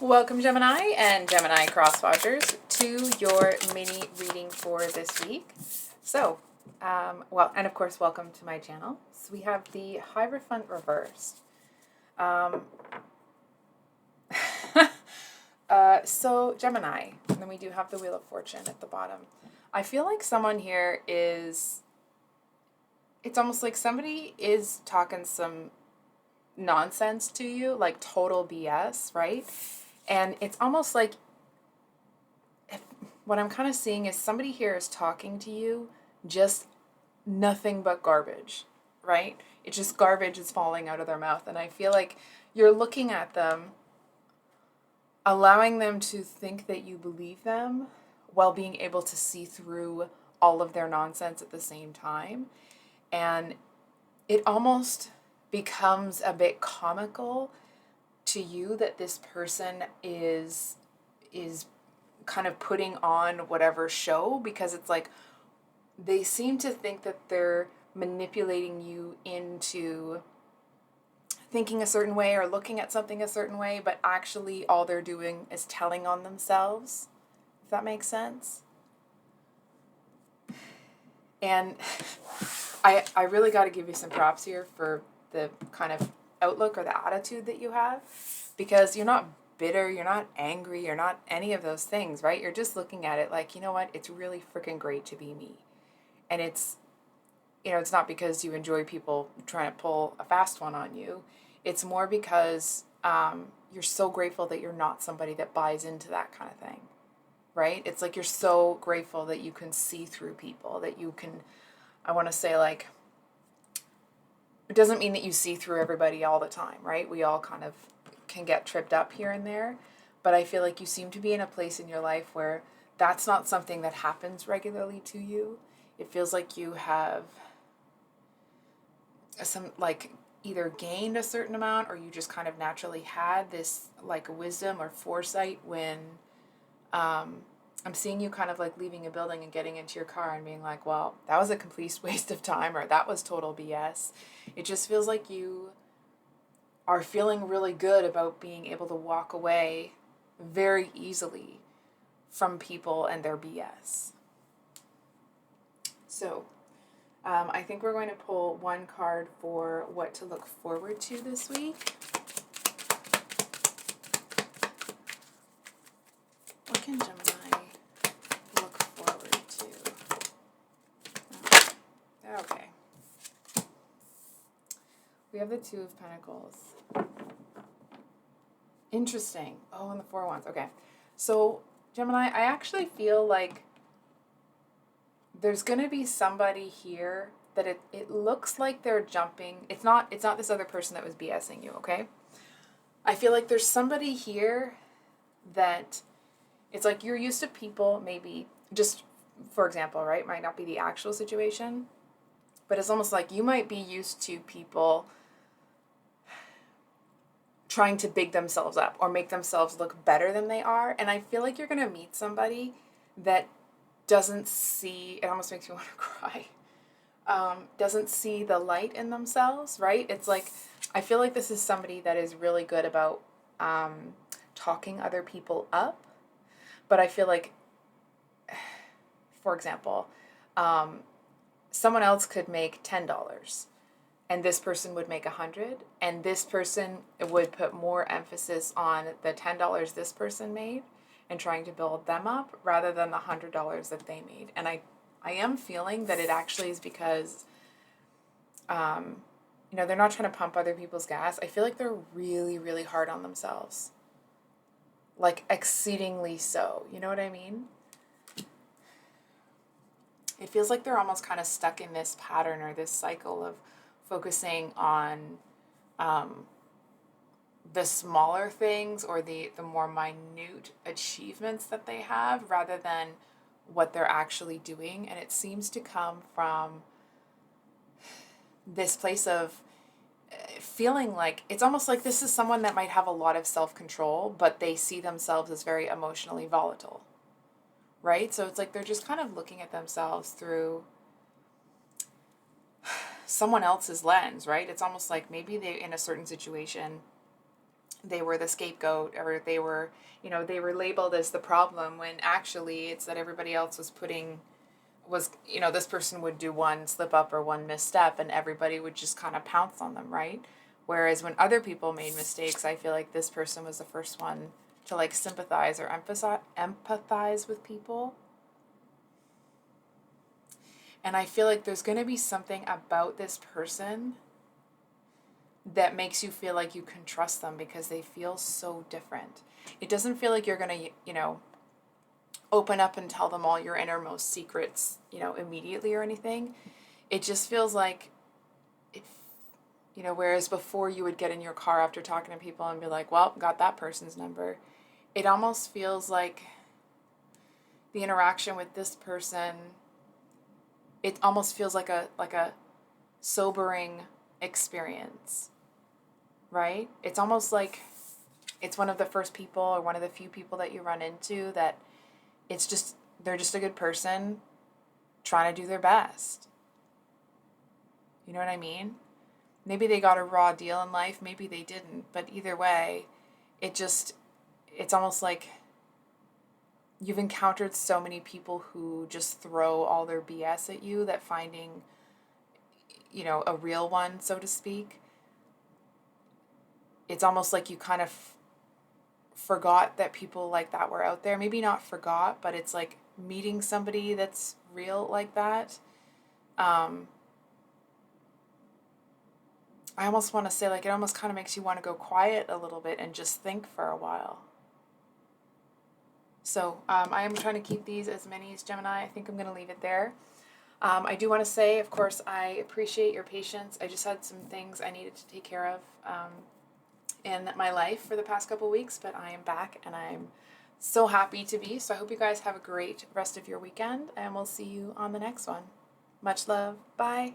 Welcome, Gemini and Gemini crosswatchers, to your mini reading for this week. So, and of course, welcome to my channel. So we have the Hierophant reversed. So Gemini, and then we do have the Wheel of Fortune at the bottom. I feel like someone here it's almost like somebody is talking some nonsense to you, like total BS, right? And it's almost like what I'm kind of seeing is somebody here is talking to you just nothing but garbage, right? It's just garbage is falling out of their mouth. And I feel like you're looking at them, allowing them to think that you believe them while being able to see through all of their nonsense at the same time. And it almost becomes a bit comical to you that this person is kind of putting on whatever show, because it's like they seem to think that they're manipulating you into thinking a certain way or looking at something a certain way, but actually all they're doing is telling on themselves, if that makes sense. And I really got to give you some props here for the kind of outlook or the attitude that you have, because you're not bitter, you're not angry, you're not any of those things, right? You're just looking at it like, you know what, it's really freaking great to be me. And it's not because you enjoy people trying to pull a fast one on you. It's more because you're so grateful that you're not somebody that buys into that kind of thing, right? It's like you're so grateful that you can see through people, that you can, I want to say, like, it doesn't mean that you see through everybody all the time, right? We all kind of can get tripped up here and there, but I feel like you seem to be in a place in your life where that's not something that happens regularly to you. It feels like you have some, like, either gained a certain amount, or you just kind of naturally had this like wisdom or foresight when I'm seeing you kind of like leaving a building and getting into your car and being like, well, that was a complete waste of time, or that was total BS. It just feels like you are feeling really good about being able to walk away very easily from people and their BS. So I think we're going to pull one card for what to look forward to this week. What can Gemini look forward to? Okay. We have the Two of Pentacles. Interesting. Oh, and the Four of Wands. Okay. So, Gemini, I actually feel like there's going to be somebody here that it looks like they're jumping. It's not this other person that was BSing you, okay? I feel like there's somebody here that it's like you're used to people, maybe just, for example, right? Might not be the actual situation, but it's almost like you might be used to people trying to big themselves up or make themselves look better than they are. And I feel like you're going to meet somebody that doesn't see, it almost makes me want to cry, doesn't see the light in themselves, right? It's like, I feel like this is somebody that is really good about talking other people up. But I feel like, for example, someone else could make $10 and this person would make $100, and this person would put more emphasis on the $10 this person made and trying to build them up rather than the $100 that they made. And I am feeling that it actually is because, they're not trying to pump other people's gas. I feel like they're really, really hard on themselves. Like, exceedingly so. You know what I mean? It feels like they're almost kind of stuck in this pattern or this cycle of focusing on the smaller things or the more minute achievements that they have rather than what they're actually doing. And it seems to come from this place of feeling like it's almost like this is someone that might have a lot of self-control, but they see themselves as very emotionally volatile, right? So it's like they're just kind of looking at themselves through someone else's lens, right? It's almost like maybe they, in a certain situation, they were the scapegoat, or they were, they were labeled as the problem, when actually it's that everybody else was, this person would do one slip up or one misstep and everybody would just kind of pounce on them, right? Whereas when other people made mistakes, I feel like this person was the first one to like sympathize or empathize with people. And I feel like there's going to be something about this person that makes you feel like you can trust them because they feel so different. It doesn't feel like you're going to, open up and tell them all your innermost secrets, immediately or anything. It just feels like, whereas before you would get in your car after talking to people and be like, well, got that person's number. It almost feels like the interaction with this person, it almost feels like a sobering experience, right? It's almost like it's one of the first people or one of the few people that you run into that they're just a good person trying to do their best. You know what I mean? Maybe they got a raw deal in life, maybe they didn't, but either way, it's almost like you've encountered so many people who just throw all their BS at you that finding, a real one, so to speak, it's almost like you kind of forgot that people like that were out there. Maybe not forgot, but it's like meeting somebody that's real like that. I almost want to say, like, it almost kind of makes you want to go quiet a little bit and just think for a while. So I am trying to keep these as many as Gemini. I think I'm going to leave it there. I do want to say, of course, I appreciate your patience. I just had some things I needed to take care of in my life for the past couple weeks, but I am back and I'm so happy to be. So I hope you guys have a great rest of your weekend, and we'll see you on the next one. Much love. Bye.